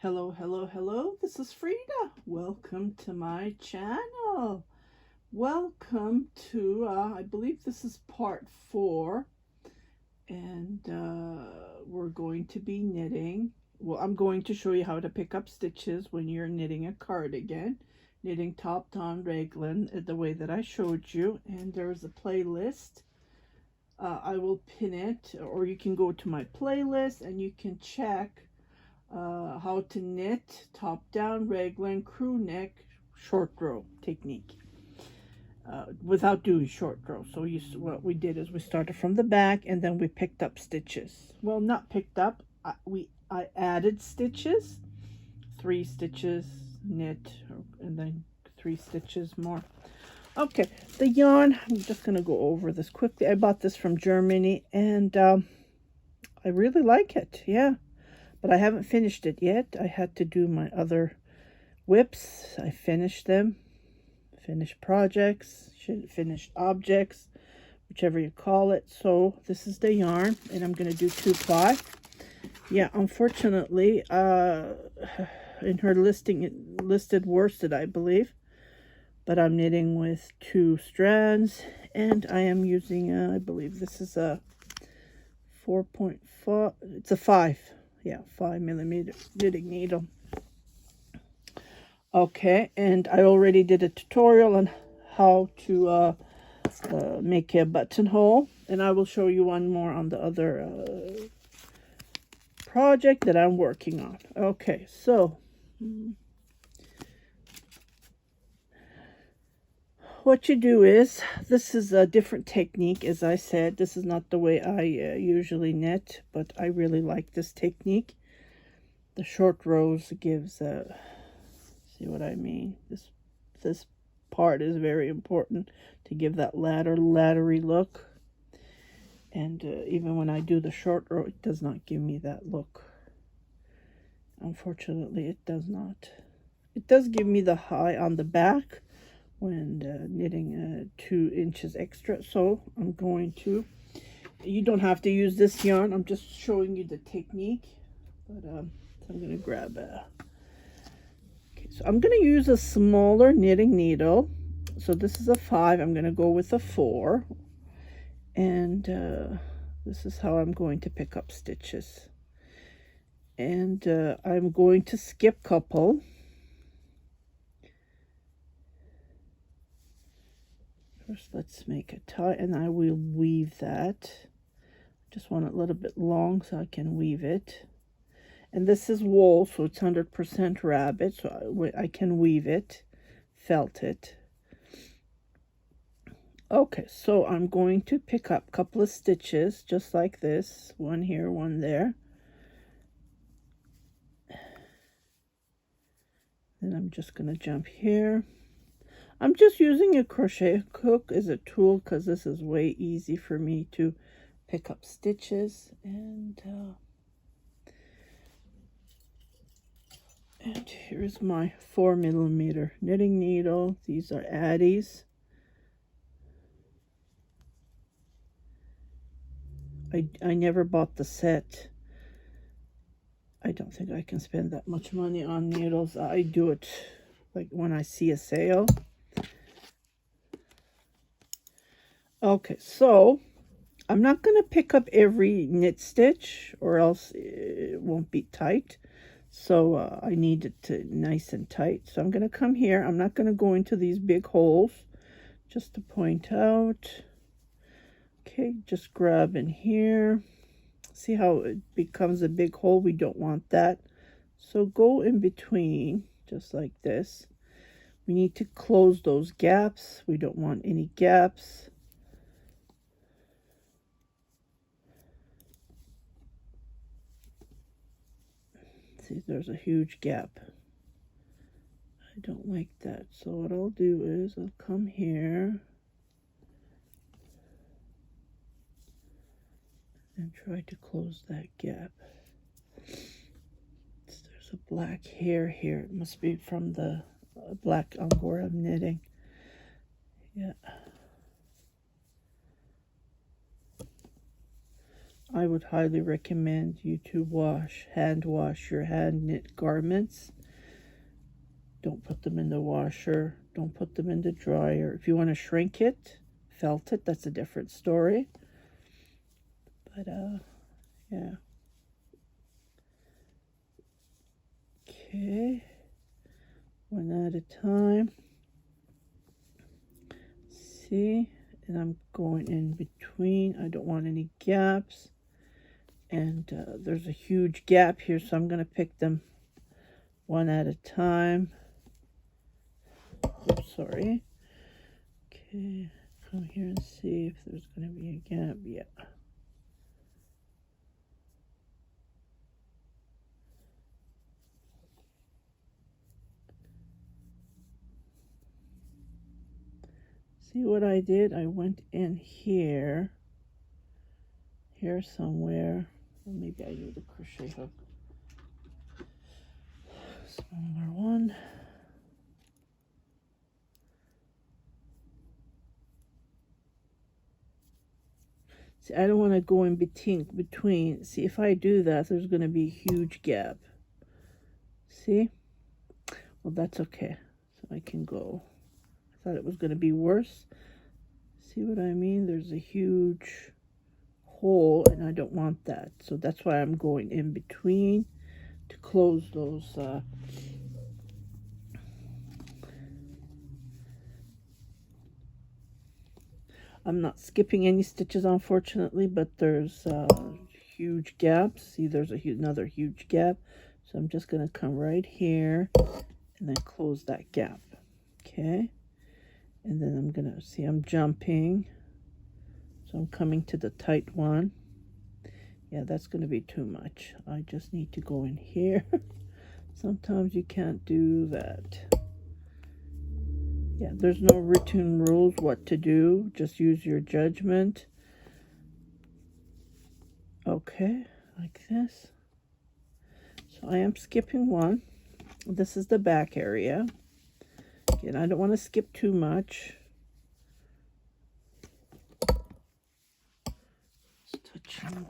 Hello, hello, hello. This is Frida. Welcome to my channel. Welcome to, I believe this is part 4. And we're going to be knitting. Well, I'm going to show you how to pick up stitches when you're knitting a cardigan. Knitting top down raglan the way that I showed you. And there's a playlist. I will pin it, or you can go to my playlist and you can check how to knit top down raglan crew neck short row technique without doing short row. So what we did is we started from the back and then we picked up stitches. Well, not picked up. I added stitches, 3 stitches knit, and then 3 stitches more. Okay, the yarn, I'm just going to go over this quickly. I bought this from Germany and I really like it. Yeah. But I haven't finished it yet. I had to do my other whips. I finished them. Finished projects, finished objects, whichever you call it. So this is the yarn, and I'm going to do 2-ply. Yeah, unfortunately, in her listing, it listed worsted, I believe. But I'm knitting with 2 strands, and I am using, I believe this is a 4.4, it's a 5. Yeah, 5mm knitting needle. Okay, and I already did a tutorial on how to make a buttonhole, and I will show you one more on the other project that I'm working on. Okay, so what you do is, this is a different technique, as I said. This is not the way I usually knit, but I really like this technique. The short rows gives a, see what I mean? This part is very important to give that laddery look. And even when I do the short row, it does not give me that look. Unfortunately, it does not. It does give me the high on the back when knitting 2 inches extra. So I'm going to, you don't have to use this yarn. I'm just showing you the technique. But so I'm going to grab a, so I'm going to use a smaller knitting needle. So this is a 5. I'm going to go with a 4. And this is how I'm going to pick up stitches. And I'm going to skip couple. First, let's make a tie, and I will weave that. Just want it a little bit long so I can weave it. And this is wool, so it's 100% rabbit, so I can weave it, felt it. Okay, so I'm going to pick up a couple of stitches, just like this. One here, one there. Then I'm just going to jump here. I'm just using a crochet hook as a tool because this is way easy for me to pick up stitches. And here's my 4mm knitting needle. These are Addies. I never bought the set. I don't think I can spend that much money on needles. I do it like when I see a sale. Okay, so I'm not going to pick up every knit stitch or else it won't be tight. So I need it to nice and tight. So I'm going to come here. I'm not going to go into these big holes, just to point out. Okay, just grab in here. See how it becomes a big hole? We don't want that. So go in between, just like this. We need to close those gaps. We don't want any gaps. See, there's a huge gap. I don't like that. So what I'll do is I'll come here and try to close that gap. There's a black hair here. It must be from the black Angora I'm knitting. Yeah. I would highly recommend you to hand wash your hand knit garments. Don't put them in the washer. Don't put them in the dryer. If you want to shrink it, felt it, that's a different story. But, yeah. Okay. One at a time. See? And I'm going in between. I don't want any gaps. And there's a huge gap here, so I'm going to pick them one at a time. Oops, sorry. Okay, come here and see if there's going to be a gap. Yeah. See what I did? I went in here somewhere. Well, maybe I need a crochet hook. Smaller one. See, I don't want to go in between. See, if I do that, there's going to be a huge gap. See? Well, that's okay. So I can go. I thought it was going to be worse. See what I mean? There's a huge hole, and I don't want that. So that's why I'm going in between to close those I'm not skipping any stitches, unfortunately, but there's huge gaps. See, there's another huge gap. So I'm just going to come right here and then close that gap. Okay. And then I'm going to see, I'm jumping. So I'm coming to the tight one. Yeah, that's going to be too much. I just need to go in here. Sometimes you can't do that. Yeah, there's no written rules what to do. Just use your judgment. Okay, like this. So I am skipping one. This is the back area. Again, I don't want to skip too much. Just touching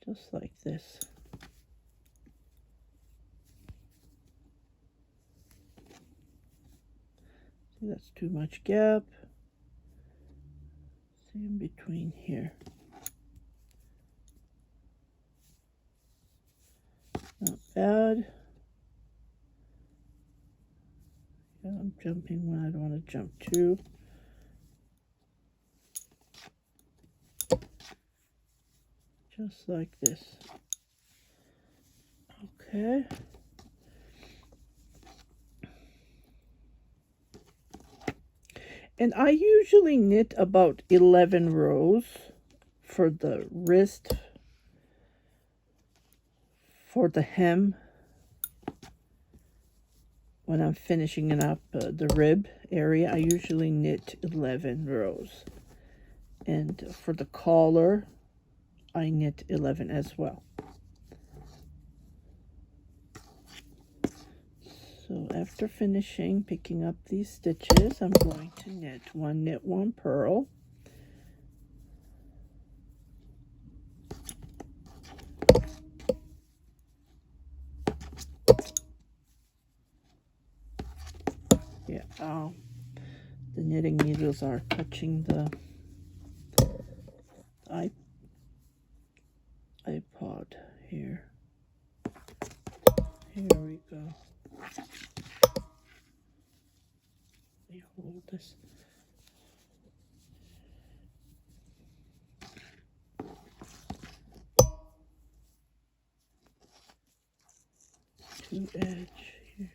just like this. See, that's too much gap. See, in between here. Not bad. Yeah, I'm jumping when I don't want to jump too. Just like this. Okay. And I usually knit about 11 rows for the wrist, for the hem, when I'm finishing it up the rib area. I usually knit 11 rows. And for the collar, I knit 11 as well. So after finishing, picking up these stitches, I'm going to knit one purl. Yeah, the knitting needles are touching the iPod here. Here we go. Let me hold this. To edge here.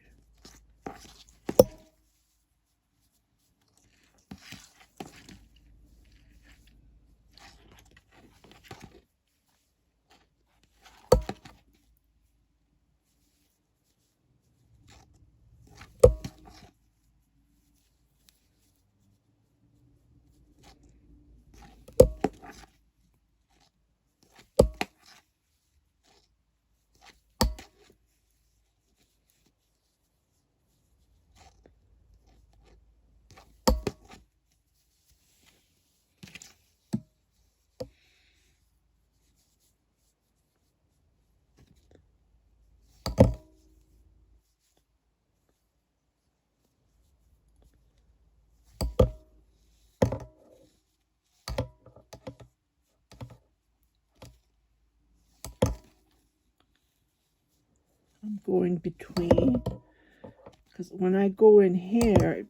going between, because when I go in here,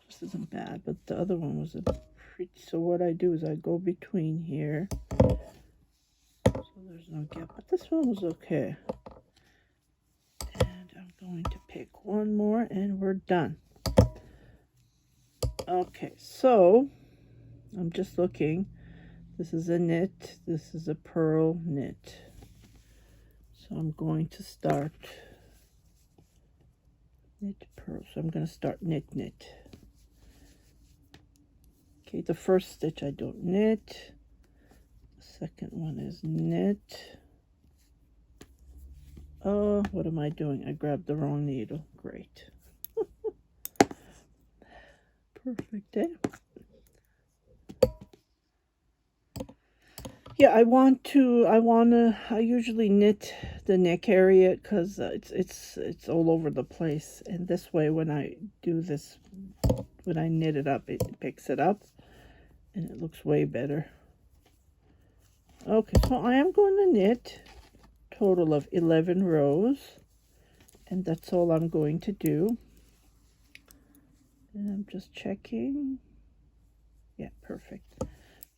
this isn't bad, but the other one was a pretty, so what I do is I go between here, so there's no gap, but this one was okay. And I'm going to pick one more and we're done. Okay, so I'm just looking. This is a knit, this is a purl knit. So I'm going to start knit purl. So I'm going to start knit. Okay, the first stitch I don't knit. The second one is knit. Oh, what am I doing? I grabbed the wrong needle. Great. Perfect, eh? Yeah, I usually knit the neck area because it's all over the place. And this way, when I do this, when I knit it up, it picks it up and it looks way better. Okay, so I am going to knit a total of 11 rows, and that's all I'm going to do. And I'm just checking. Yeah, perfect.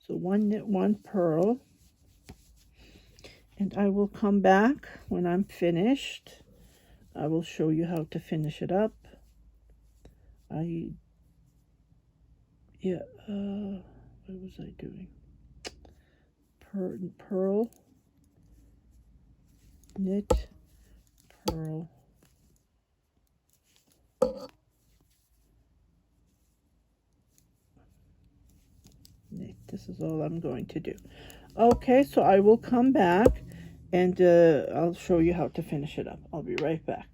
So one knit, one purl. And I will come back when I'm finished. I will show you how to finish it up. What was I doing? Purl, knit, purl, knit. This is all I'm going to do. Okay, so I will come back and I'll show you how to finish it up. I'll be right back.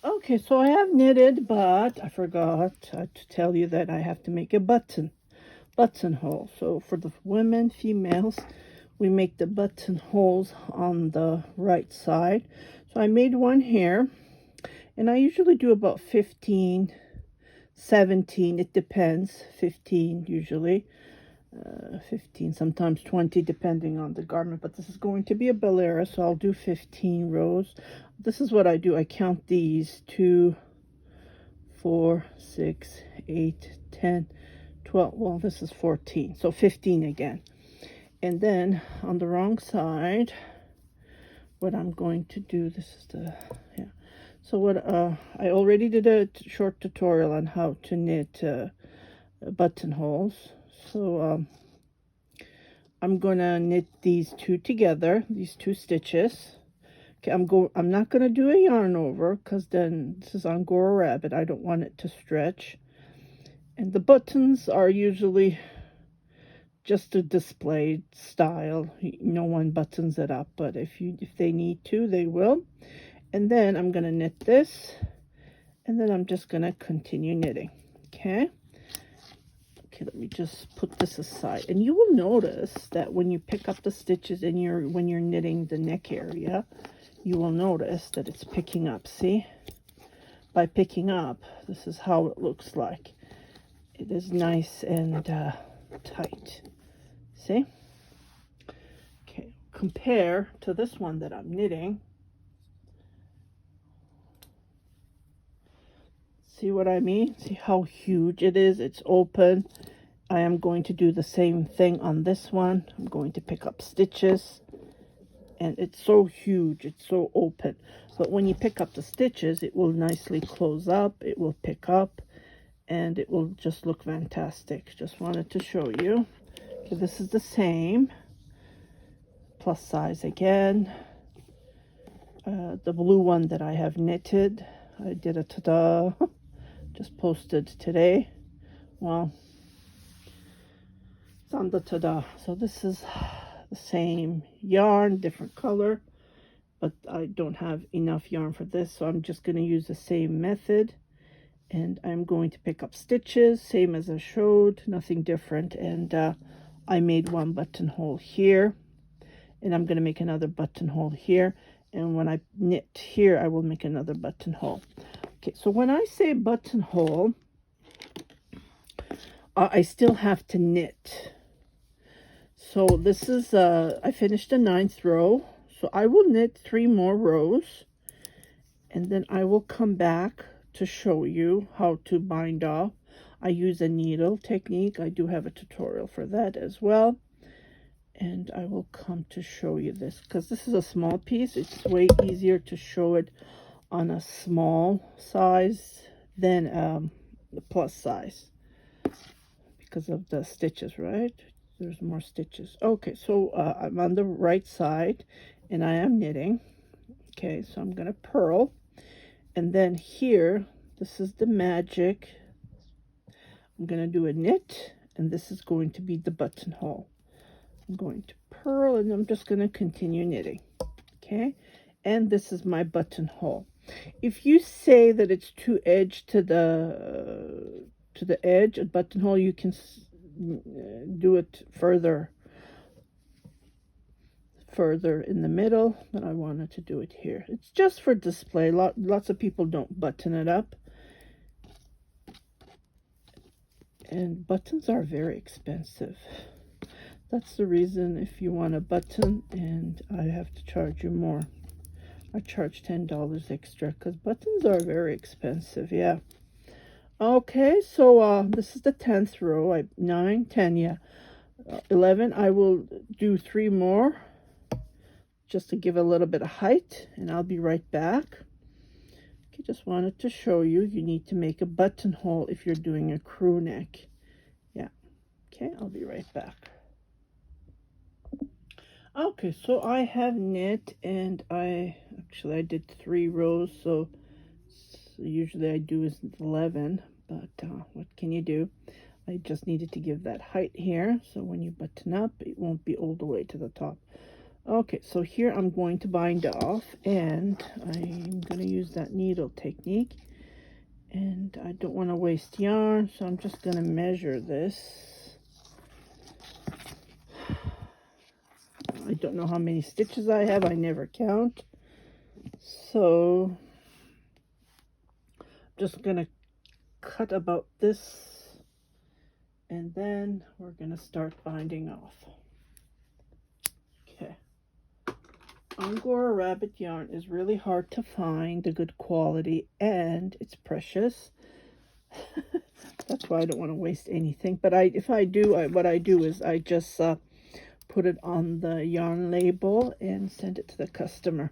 Okay, so I have knitted, but I forgot to tell you that I have to make a buttonhole. So for the women, females, we make the buttonholes on the right side. So I made one here, and I usually do about 15, 17, it depends, 15 usually. 15, sometimes 20, depending on the garment, but this is going to be a Bel Era, so I'll do 15 rows. This is what I do. I count these 2, 4, 6, 8, 10, 12. Well, this is 14, so 15 again. And then on the wrong side, what I'm going to do, this is the, yeah. So what, I already did a short tutorial on how to knit buttonholes. So I'm gonna knit these two together, these two stitches. Okay, I'm not gonna do a yarn over because then this is Angora Rabbit. I don't want it to stretch. And the buttons are usually just a display style. No one buttons it up, but if they need to, they will. And then I'm gonna knit this, and then I'm just gonna continue knitting. Okay. Okay, let me just put this aside. And you will notice that when you pick up the stitches and when you're knitting the neck area, you will notice that it's picking up. See? By picking up, this is how it looks like. It is nice and tight. See? Okay, compare to this one that I'm knitting. See what I mean? See how huge it is? It's open. I am going to do the same thing on this one. I'm going to pick up stitches. And it's so huge. It's so open. But when you pick up the stitches, it will nicely close up. It will pick up. And it will just look fantastic. Just wanted to show you. Okay, this is the same. Plus size again. The blue one that I have knitted. I did a ta-da. Just posted today. Well, it's on the ta-da. So this is the same yarn, different color, but I don't have enough yarn for this, so I'm just going to use the same method, and I'm going to pick up stitches, same as I showed, nothing different. And I made one buttonhole here, and I'm going to make another buttonhole here, and when I knit here, I will make another buttonhole. Okay, so when I say buttonhole, I still have to knit. So this is, I finished the 9th row. So I will knit 3 more rows, and then I will come back to show you how to bind off. I use a needle technique. I do have a tutorial for that as well. And I will come to show you this, because this is a small piece. It's way easier to show it on a small size than the plus size, because of the stitches, right? There's more stitches. Okay, so I'm on the right side and I am knitting. Okay, so I'm gonna purl, and then here, this is the magic. I'm gonna do a knit, and this is going to be the buttonhole. I'm going to purl, and I'm just going to continue knitting. Okay, and this is my buttonhole. If you say that it's too edge to the edge, a buttonhole, you can do it further in the middle, but I wanted to do it here. It's just for display. Lots of people don't button it up, and buttons are very expensive. That's the reason if you want a button, and I have to charge you more. I charge $10 extra because buttons are very expensive. Yeah. Okay, so this is the 10th row. 9, 10, yeah. 11, I will do 3 more just to give a little bit of height, and I'll be right back. Okay, just wanted to show you, you need to make a buttonhole if you're doing a crew neck. Yeah. Okay, I'll be right back. Okay, so I have knit, and I did 3 rows, so usually I do is 11, but what can you do? I just needed to give that height here, so when you button up, it won't be all the way to the top. Okay, so here I'm going to bind off, and I'm going to use that needle technique, and I don't want to waste yarn, so I'm just going to measure this. I don't know how many stitches I have. I never count. So I'm just going to cut about this, and then we're going to start binding off. Okay. Angora rabbit yarn is really hard to find the good quality, and it's precious. That's why I don't want to waste anything. But if I do, what I do is I just put it on the yarn label and send it to the customer,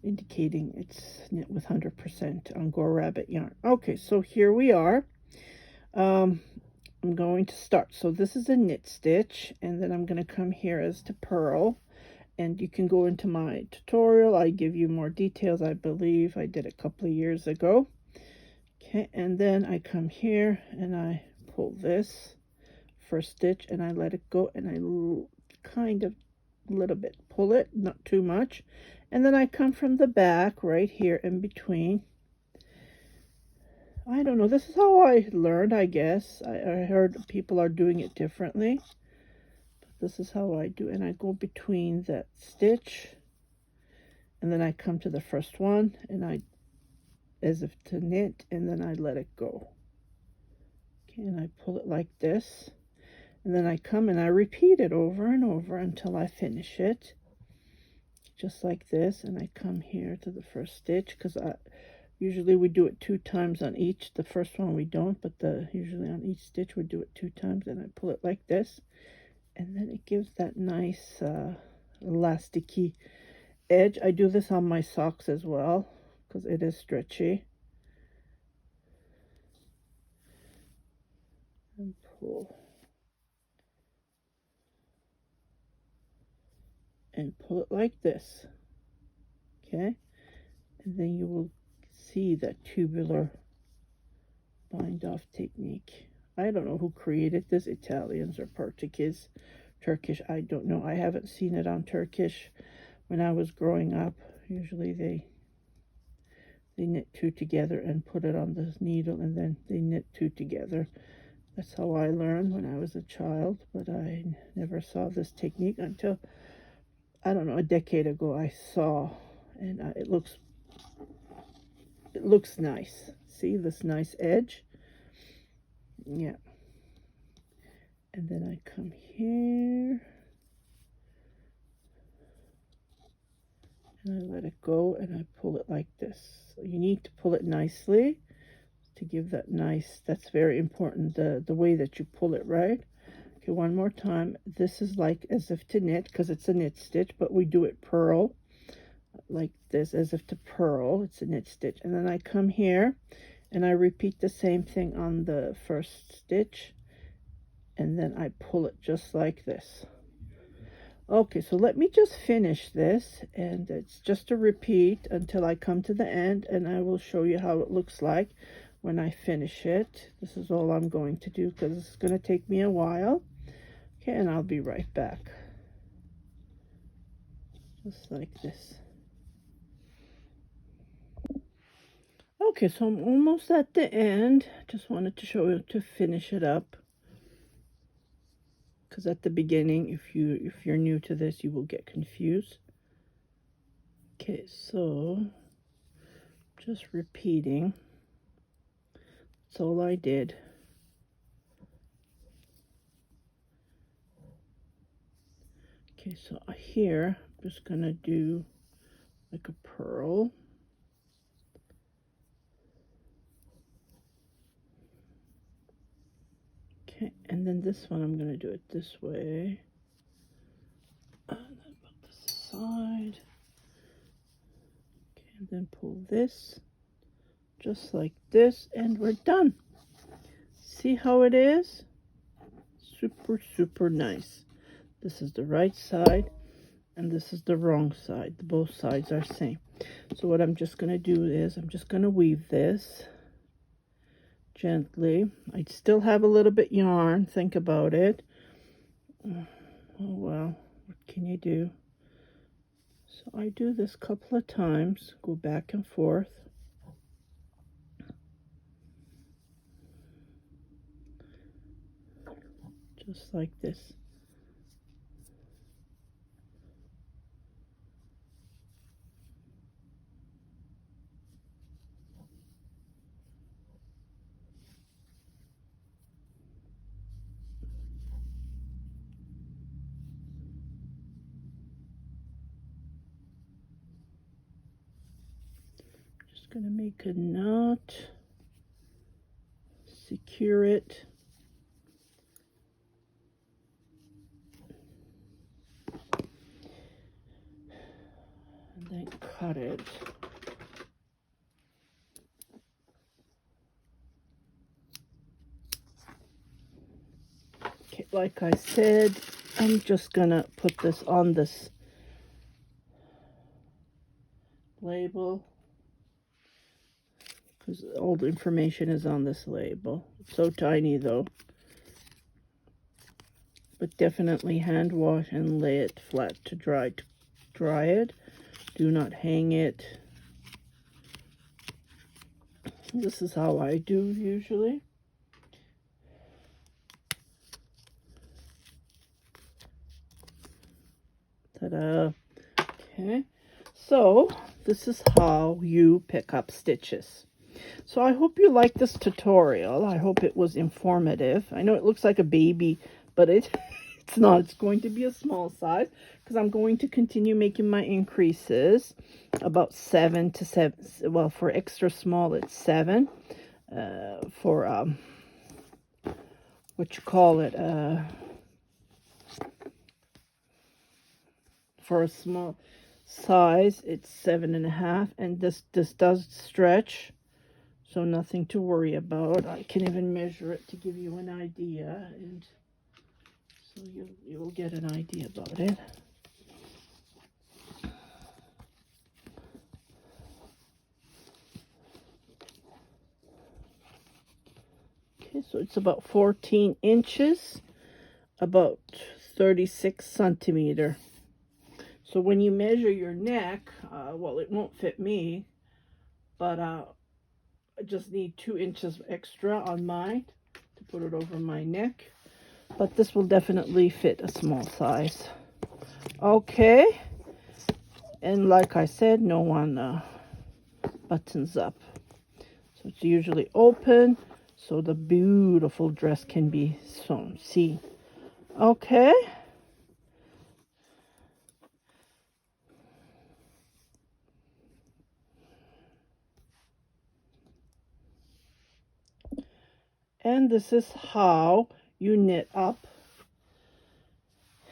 indicating it's knit with 100% Angora rabbit yarn. Okay, so here we are. I'm going to start. So this is a knit stitch, and then I'm going to come here as to purl, and you can go into my tutorial. I give you more details. I believe I did a couple of years ago. Okay, and then I come here and I pull this first stitch, and I let it go, and I kind of a little bit pull it, not too much, and then I come from the back right here in between. I don't know, this is how I learned, I guess. I heard people are doing it differently, but this is how I do. And I go between that stitch, and then I come to the first one, and I, as if to knit, and then I let it go. Okay, and I pull it like this, and then I come and I repeat it over and over until I finish it, just like this. And I come here to the first stitch, because usually we do it 2 times on each. The first one we don't, but usually on each stitch we do it 2 times, and I pull it like this, and then it gives that nice elasticy edge. I do this on my socks as well, because it is stretchy. And pull. And pull it like this. Okay? And then you will see that tubular bind off technique. I don't know who created this, Italians or Portuguese, Turkish, I don't know. I haven't seen it on Turkish. When I was growing up, usually they knit 2 together and put it on the needle, and then they knit 2 together. That's how I learned when I was a child, but I never saw this technique until, I don't know, a decade ago I saw, and it looks nice. See this nice edge? Yeah. And then I come here, and I let it go, and I pull it like this. So you need to pull it nicely to give that nice, that's very important, the way that you pull it, right? Okay, one more time. This is like as if to knit, because it's a knit stitch, but we do it purl like this, as if to purl. It's a knit stitch. And then I come here and I repeat the same thing on the first stitch, and then I pull it just like this. Okay, so let me just finish this, and it's just a repeat until I come to the end, and I will show you how it looks like when I finish it. This is all I'm going to do because it's going to take me a while. Okay, and I'll be right back. Just like this. Okay, so I'm almost at the end. Just wanted to show you to finish it up, because at the beginning, if you're new to this, you will get confused. Okay, so just repeating. That's all I did. Okay, so here I'm just gonna do like a purl. Okay, and then this one I'm gonna do it this way. And then put this aside. Okay, and then pull this just like this, and we're done. See how it is? Super, super nice. This is the right side, and this is the wrong side. Both sides are same. So what I'm just going to do is I'm just going to weave this gently. I still have a little bit yarn. Think about it. Oh well, what can you do? So I do this a couple of times, go back and forth. Just like this. Just gonna make a knot, secure it. And then cut it. Okay, like I said, I'm just gonna put this on this label because all the information is on this label. It's so tiny though. But definitely hand wash and lay it flat to dry. Dry it. Do not hang it. This is how I do usually. Ta-da. Okay. So this is how you pick up stitches. So I hope you liked this tutorial. I hope it was informative. I know it looks like a baby, but it's not. It's going to be a small size because I'm going to continue making my increases about 7 to 7. Well, for extra small, it's 7. For what you call it? For a small size, it's 7.5, and this does stretch. So nothing to worry about. I can even measure it to give you an idea, and so you will get an idea about it. Okay, so it's about 14 inches, about 36 centimeter. So when you measure your neck, well, it won't fit me, but I just need 2 inches extra on mine to put it over my neck. But this will definitely fit a small size. Okay. And like I said, no one buttons up. So it's usually open so the beautiful dress can be sewn. See? Okay. And this is how you knit up.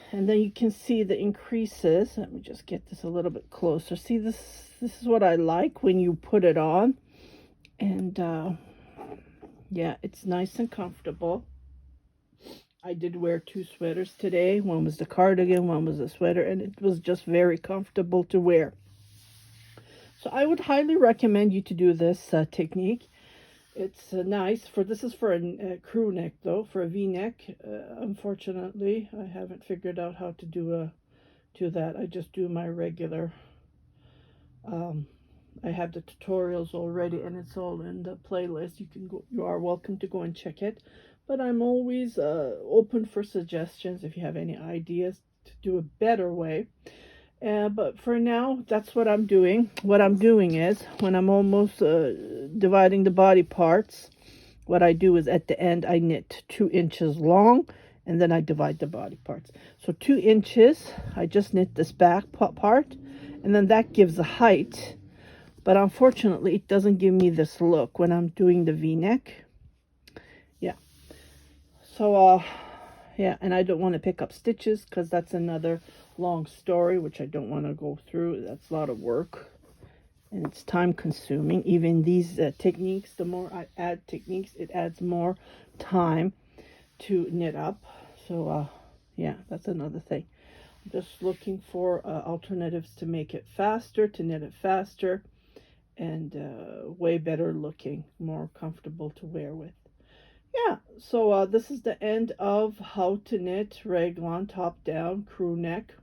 And then you can see the increases. Let me just get this a little bit closer. See, this is what I like when you put it on. And yeah, it's nice and comfortable. I did wear 2 sweaters today. One was the cardigan, one was the sweater, and it was just very comfortable to wear. So I would highly recommend you to do this technique. It's nice for, this is for a crew neck though, for a V-neck. Unfortunately, I haven't figured out how to do that. I just do my regular. I have the tutorials already, and it's all in the playlist. You are welcome to go and check it. But I'm always open for suggestions if you have any ideas to do a better way. But for now, that's what I'm doing. What I'm doing is, when I'm almost dividing the body parts, what I do is at the end, I knit 2 inches long, and then I divide the body parts. So 2 inches, I just knit this back part, and then that gives the height. But unfortunately, it doesn't give me this look when I'm doing the V-neck. Yeah. So, yeah, and I don't want to pick up stitches because that's another long story, which I don't want to go through. That's a lot of work, and it's time consuming. Even these techniques, the more I add techniques, it adds more time to knit up. So, yeah, that's another thing. I'm just looking for alternatives to make it faster, to knit it faster, and way better looking, more comfortable to wear with. Yeah, so this is the end of how to knit raglan top down crew neck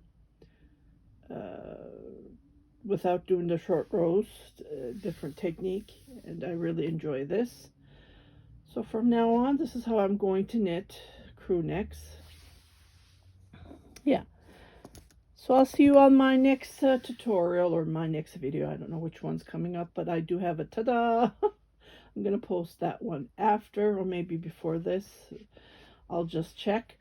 without doing the short rows. Different technique, and I really enjoy this. So from now on, this is how I'm going to knit crew necks. Yeah. So I'll see you on my next tutorial, or my next video. I don't know which one's coming up, but I do have a ta-da. I'm going to post that one after, or maybe before this. I'll just check.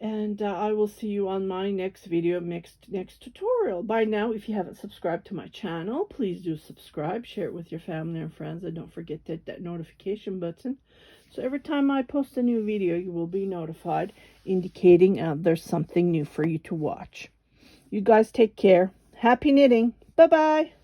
And I will see you on my next video, next tutorial. By now, if you haven't subscribed to my channel, please do subscribe. Share it with your family and friends. And don't forget to hit that notification button. So every time I post a new video, you will be notified, indicating there's something new for you to watch. You guys take care. Happy knitting. Bye-bye.